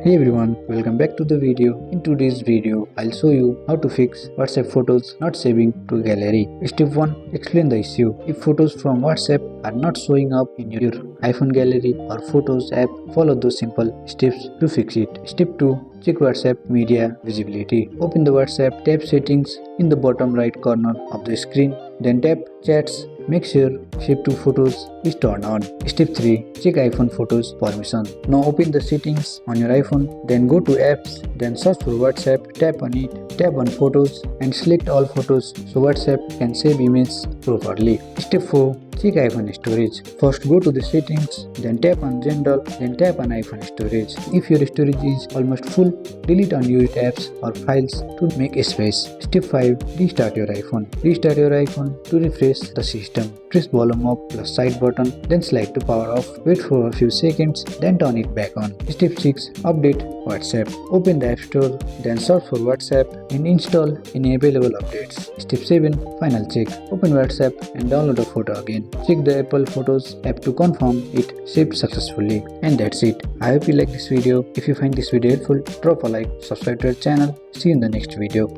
Hey everyone, welcome back to the video. In today's video, I'll show you how to fix WhatsApp photos not saving to gallery. Step 1. Explain the issue. If photos from WhatsApp are not showing up in your iPhone gallery or Photos app, follow those simple steps to fix it. Step 2. Check WhatsApp media visibility. Open the WhatsApp, tap settings in the bottom right corner of the screen, then tap chats. Make sure Save to Photos is turned on. Step 3. Check iPhone Photos permission. Now open the settings on your iPhone, then go to apps, then search for WhatsApp, tap on it, tap on Photos and select all photos so WhatsApp can save images properly. Step 4. Check iPhone storage. First go to the settings, then tap on general, then tap on iPhone storage. If your storage is almost full, delete unused apps or files to make space. Step 5. Restart your iPhone. Restart your iPhone to refresh the system. Press volume up plus side button, then slide to power off. Wait for a few seconds, then turn it back on. Step 6. Update WhatsApp. Open the App Store, then search for WhatsApp and install any available updates. Step 7. Final check. Open WhatsApp and download a photo again. Check the Apple Photos app to confirm it saved successfully. And that's it. I hope you like this video. If you find this video helpful, drop a like, subscribe to our channel. See you in the next video.